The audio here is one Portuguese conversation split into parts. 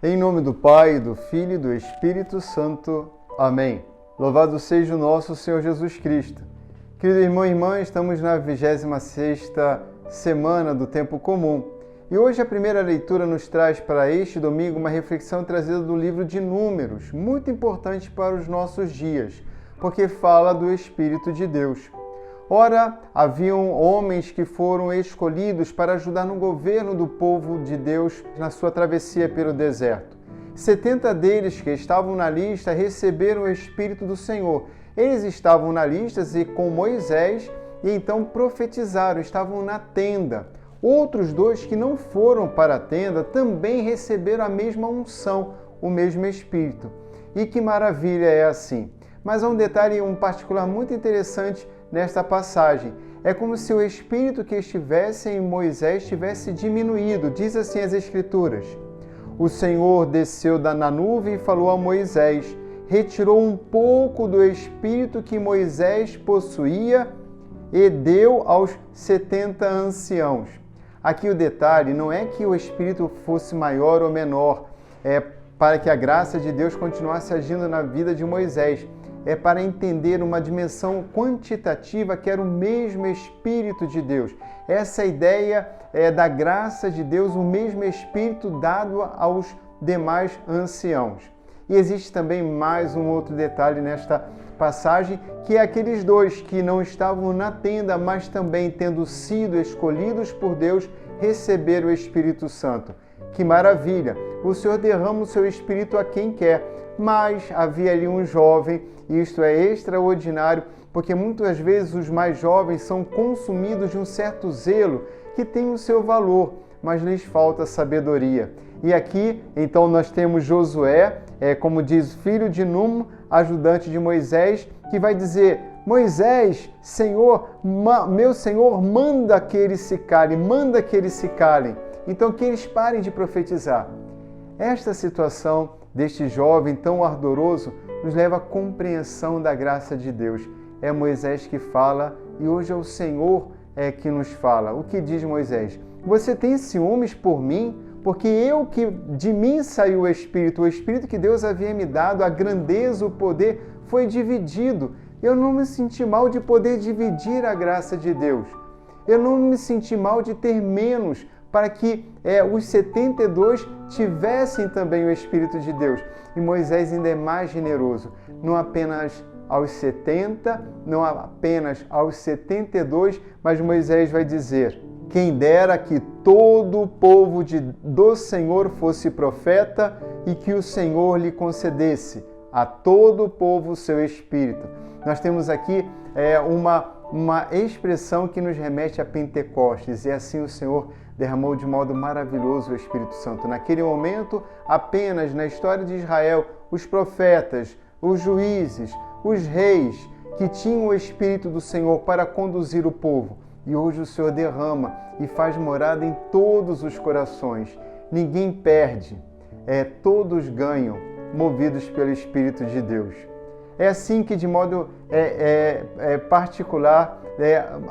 Em nome do Pai, do Filho e do Espírito Santo. Amém. Louvado seja o nosso Senhor Jesus Cristo. Querido irmão e irmã, estamos na 26ª semana do Tempo Comum. E hoje a primeira leitura nos traz para este domingo uma reflexão trazida do livro de Números, muito importante para os nossos dias, porque fala do Espírito de Deus. Ora, haviam homens que foram escolhidos para ajudar no governo do povo de Deus na sua travessia pelo deserto. 70 deles que estavam na lista receberam o Espírito do Senhor. Eles estavam na lista e com Moisés e então profetizaram, estavam na tenda. Outros 2 que não foram para a tenda também receberam a mesma unção, o mesmo Espírito. E que maravilha é assim! Mas há um detalhe, um particular muito interessante nesta passagem. É como se o Espírito que estivesse em Moisés tivesse diminuído. Diz assim as Escrituras: o Senhor desceu na nuvem e falou a Moisés, retirou um pouco do Espírito que Moisés possuía e deu aos 70 anciãos. Aqui o detalhe não é que o Espírito fosse maior ou menor, para que a graça de Deus continuasse agindo na vida de Moisés. É para entender uma dimensão quantitativa que era o mesmo Espírito de Deus. Essa ideia é da graça de Deus, o mesmo Espírito dado aos demais anciãos. E existe também mais um outro detalhe nesta passagem, que é aqueles 2 que não estavam na tenda, mas também tendo sido escolhidos por Deus, receberam o Espírito Santo. Que maravilha! O Senhor derrama o seu Espírito a quem quer, mas havia ali um jovem, e isto é extraordinário, porque muitas vezes os mais jovens são consumidos de um certo zelo que tem o seu valor, mas lhes falta sabedoria. E aqui, então, nós temos Josué, como diz, filho de Num, ajudante de Moisés, que vai dizer: Moisés, Senhor, meu Senhor, manda que eles se calem, manda que eles se calem. Então, que eles parem de profetizar. Esta situação deste jovem tão ardoroso nos leva à compreensão da graça de Deus. É Moisés que fala e hoje é o Senhor que nos fala. O que diz Moisés? Você tem ciúmes por mim? Porque de mim saiu o Espírito que Deus havia me dado, a grandeza, o poder, foi dividido. Eu não me senti mal de poder dividir a graça de Deus. Eu não me senti mal de ter menos, para que os 72 tivessem também o Espírito de Deus. E Moisés ainda é mais generoso, não apenas aos 70, não apenas aos 72, mas Moisés vai dizer: quem dera que todo o povo do Senhor fosse profeta e que o Senhor lhe concedesse a todo o povo o seu Espírito. Nós temos aqui uma expressão que nos remete a Pentecostes, e assim o Senhor derramou de modo maravilhoso o Espírito Santo. Naquele momento, apenas na história de Israel, os profetas, os juízes, os reis, que tinham o Espírito do Senhor para conduzir o povo. E hoje o Senhor derrama e faz morada em todos os corações. Ninguém perde, todos ganham, movidos pelo Espírito de Deus. É assim que, de modo particular,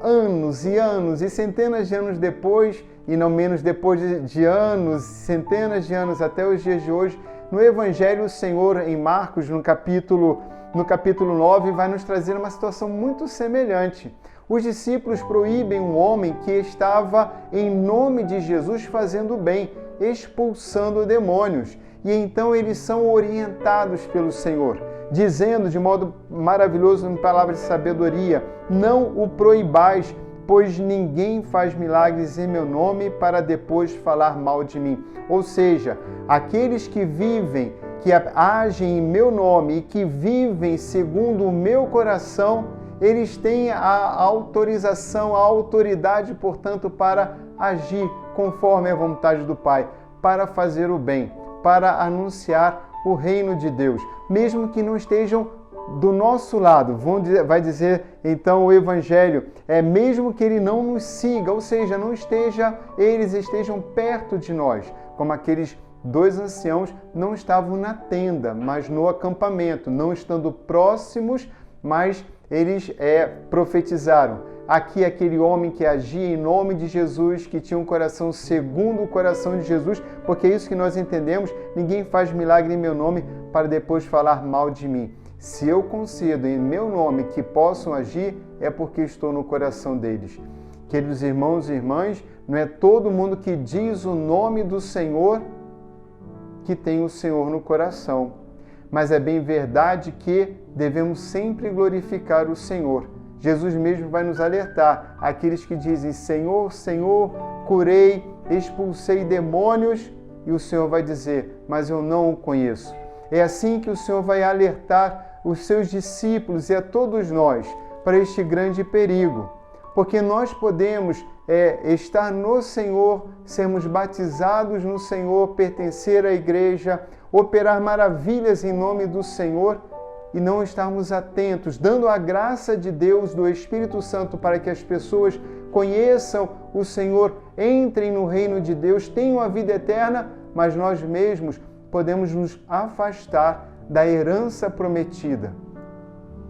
anos e anos e centenas de anos depois, e não menos depois de anos, centenas de anos até os dias de hoje, no Evangelho, o Senhor, em Marcos, no capítulo 9, vai nos trazer uma situação muito semelhante. Os discípulos proíbem um homem que estava, em nome de Jesus, fazendo bem, expulsando demônios. E então eles são orientados pelo Senhor, dizendo de modo maravilhoso, em palavras de sabedoria: não o proibais, pois ninguém faz milagres em meu nome para depois falar mal de mim. Ou seja, aqueles que vivem, que agem em meu nome e que vivem segundo o meu coração, eles têm a autorização, a autoridade, portanto, para agir conforme a vontade do Pai, para fazer o bem, para anunciar o reino de Deus, mesmo que não estejam do nosso lado. Vai dizer então o Evangelho, mesmo que ele não nos siga, ou seja, eles estejam perto de nós, como aqueles 2 anciãos não estavam na tenda, mas no acampamento, não estando próximos, mas eles profetizaram. aqui aquele homem que agia em nome de Jesus, que tinha um coração segundo o coração de Jesus, porque é isso que nós entendemos, ninguém faz milagre em meu nome para depois falar mal de mim. Se eu concedo em meu nome que possam agir, é porque estou no coração deles. Queridos irmãos e irmãs, não é todo mundo que diz o nome do Senhor que tem o Senhor no coração. Mas é bem verdade que devemos sempre glorificar o Senhor. Jesus mesmo vai nos alertar. Aqueles que dizem, Senhor, Senhor, curei, expulsei demônios, e o Senhor vai dizer, mas eu não o conheço. É assim que o Senhor vai alertar os seus discípulos e a todos nós para este grande perigo. Porque nós podemos estar no Senhor, sermos batizados no Senhor, pertencer à igreja, operar maravilhas em nome do Senhor e não estarmos atentos, dando a graça de Deus, do Espírito Santo, para que as pessoas conheçam o Senhor, entrem no reino de Deus, tenham a vida eterna, mas nós mesmos podemos nos afastar da herança prometida.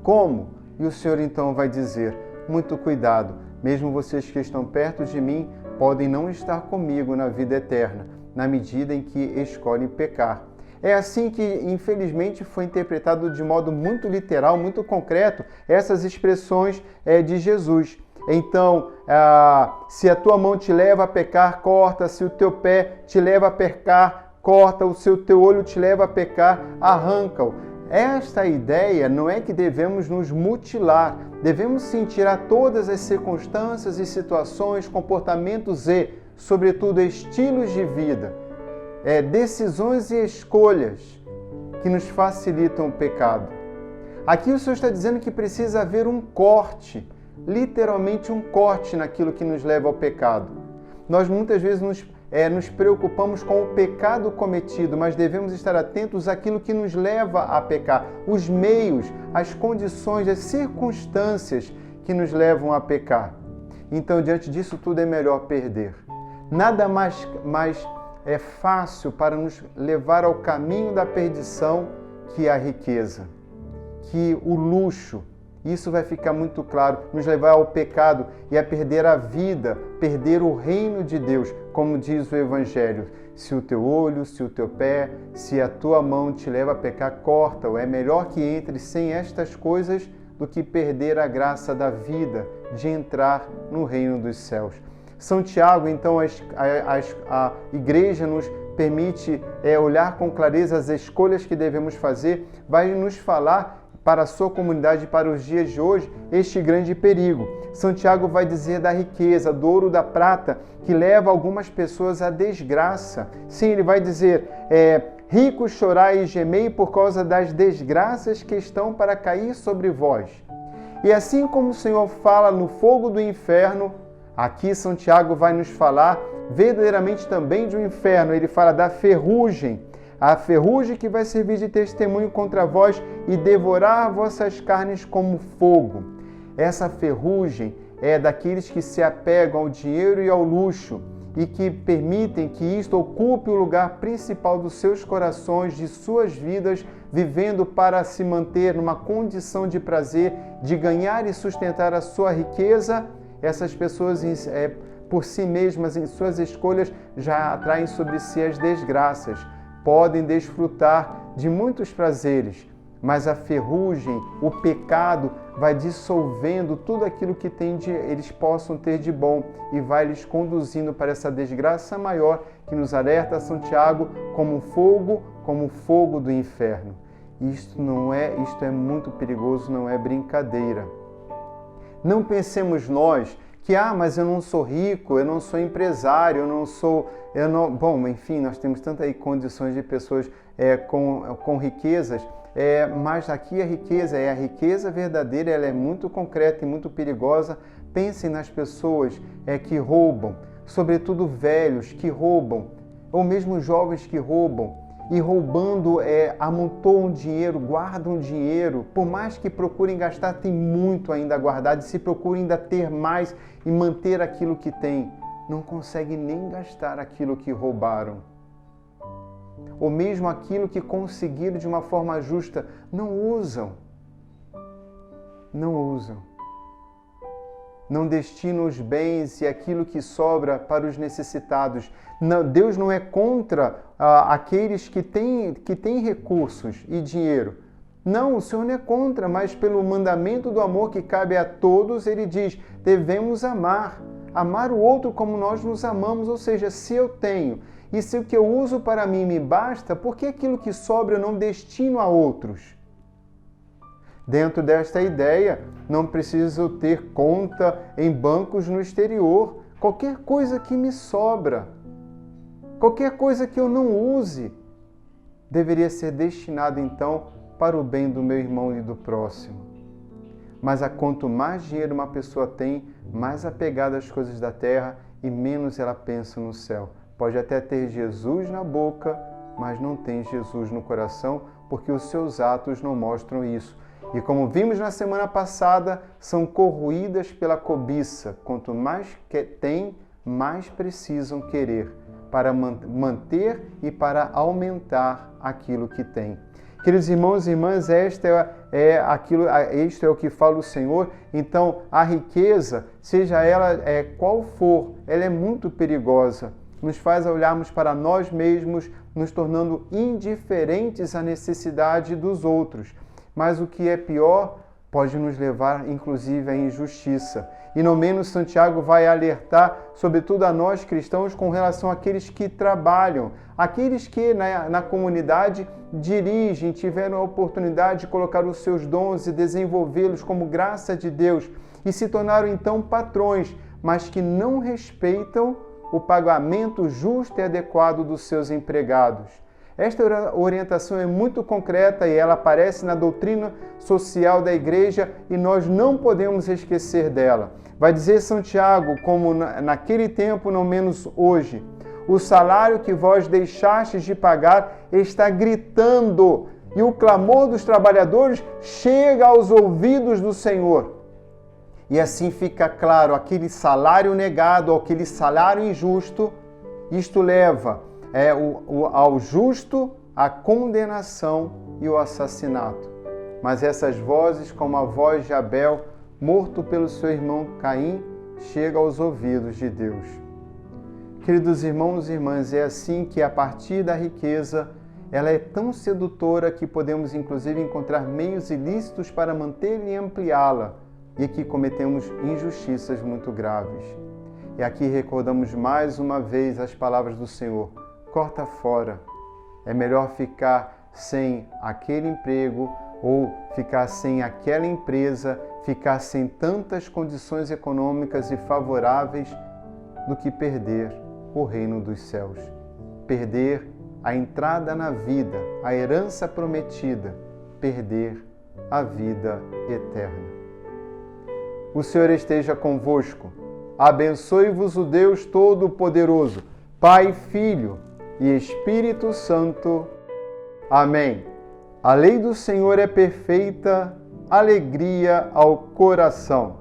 Como? E o Senhor então vai dizer, muito cuidado, mesmo vocês que estão perto de mim podem não estar comigo na vida eterna, na medida em que escolhem pecar. É assim que, infelizmente, foi interpretado de modo muito literal, muito concreto, essas expressões de Jesus. Então, se a tua mão te leva a pecar, corta, se o teu pé te leva a pecar, corta, o teu olho te leva a pecar, arranca-o. Esta ideia não é que devemos nos mutilar, devemos sim tirar todas as circunstâncias e situações, comportamentos e, sobretudo, estilos de vida, decisões e escolhas que nos facilitam o pecado. Aqui o Senhor está dizendo que precisa haver um corte, literalmente um corte naquilo que nos leva ao pecado. Nós muitas vezes nos preocupamos com o pecado cometido, mas devemos estar atentos àquilo que nos leva a pecar, os meios, as condições, as circunstâncias que nos levam a pecar. Então, diante disso tudo, é melhor perder. Nada mais é fácil para nos levar ao caminho da perdição que a riqueza, que o luxo. Isso vai ficar muito claro, nos levar ao pecado e a perder a vida, perder o reino de Deus, como diz o Evangelho. Se o teu olho, se o teu pé, se a tua mão te leva a pecar, corta-o. É melhor que entre sem estas coisas do que perder a graça da vida, de entrar no reino dos céus. São Tiago, então, a igreja nos permite olhar com clareza as escolhas que devemos fazer, vai nos falar para a sua comunidade, para os dias de hoje, este grande perigo. São Tiago vai dizer da riqueza, do ouro, da prata, que leva algumas pessoas à desgraça. Sim, ele vai dizer, ricos chorai e gemei por causa das desgraças que estão para cair sobre vós. E assim como o Senhor fala no fogo do inferno, aqui São Tiago vai nos falar verdadeiramente também de um inferno. Ele fala da ferrugem, a ferrugem que vai servir de testemunho contra vós e devorar vossas carnes como fogo. Essa ferrugem é daqueles que se apegam ao dinheiro e ao luxo e que permitem que isto ocupe o lugar principal dos seus corações, de suas vidas, vivendo para se manter numa condição de prazer, de ganhar e sustentar a sua riqueza. Essas pessoas, por si mesmas, em suas escolhas, já atraem sobre si as desgraças. Podem desfrutar de muitos prazeres, mas a ferrugem, o pecado, vai dissolvendo tudo aquilo que eles possam ter de bom e vai lhes conduzindo para essa desgraça maior que nos alerta São Tiago como fogo do inferno. Isto é muito perigoso, não é brincadeira. Não pensemos nós que, mas eu não sou rico, eu não sou empresário, Bom, enfim, nós temos tantas condições de pessoas com riquezas, mas aqui a riqueza verdadeira, ela é muito concreta e muito perigosa. Pensem nas pessoas que roubam, sobretudo velhos que roubam, ou mesmo jovens que roubam, e roubando amontoam dinheiro, guardam dinheiro, por mais que procurem gastar, tem muito ainda guardado, e se procurem ainda ter mais e manter aquilo que tem, não conseguem nem gastar aquilo que roubaram. Ou mesmo aquilo que conseguiram de uma forma justa, não usam. não destina os bens e aquilo que sobra para os necessitados. Não, Deus não é contra aqueles que têm recursos e dinheiro. Não, o Senhor não é contra, mas pelo mandamento do amor que cabe a todos, Ele diz, devemos amar o outro como nós nos amamos. Ou seja, se eu tenho e se o que eu uso para mim me basta, por que aquilo que sobra eu não destino a outros? Dentro desta ideia, não preciso ter conta em bancos no exterior. Qualquer coisa que me sobra, qualquer coisa que eu não use, deveria ser destinado então para o bem do meu irmão e do próximo. Mas quanto mais dinheiro uma pessoa tem, mais apegada às coisas da terra e menos ela pensa no céu. Pode até ter Jesus na boca, mas não tem Jesus no coração, porque os seus atos não mostram isso. E como vimos na semana passada, são corroídas pela cobiça. Quanto mais tem, mais precisam querer para manter e para aumentar aquilo que tem. Queridos irmãos e irmãs, isto é o que fala o Senhor. Então, a riqueza, seja ela qual for, ela é muito perigosa. Nos faz olharmos para nós mesmos, nos tornando indiferentes à necessidade dos outros. Mas o que é pior, pode nos levar, inclusive, à injustiça. E no menos, Santiago vai alertar, sobretudo a nós cristãos, com relação àqueles que trabalham, aqueles que na comunidade dirigem, tiveram a oportunidade de colocar os seus dons e desenvolvê-los como graça de Deus e se tornaram então patrões, mas que não respeitam o pagamento justo e adequado dos seus empregados. Esta orientação é muito concreta e ela aparece na doutrina social da igreja e nós não podemos esquecer dela. Vai dizer Santiago, como naquele tempo, não menos hoje, o salário que vós deixastes de pagar está gritando e o clamor dos trabalhadores chega aos ouvidos do Senhor. E assim fica claro, aquele salário negado, aquele salário injusto, isto leva ao justo a condenação e o assassinato. Mas essas vozes, como a voz de Abel, morto pelo seu irmão Caim, chega aos ouvidos de Deus. Queridos irmãos e irmãs, é assim que a partir da riqueza, ela é tão sedutora que podemos inclusive encontrar meios ilícitos para mantê-la e ampliá-la, e aqui cometemos injustiças muito graves. E aqui recordamos mais uma vez as palavras do Senhor: corta fora. É melhor ficar sem aquele emprego ou ficar sem aquela empresa, ficar sem tantas condições econômicas e favoráveis do que perder o reino dos céus. Perder a entrada na vida, a herança prometida, perder a vida eterna. O Senhor esteja convosco. Abençoe-vos o Deus Todo-Poderoso, Pai, Filho e Espírito Santo. Amém. A lei do Senhor é perfeita, alegria ao coração.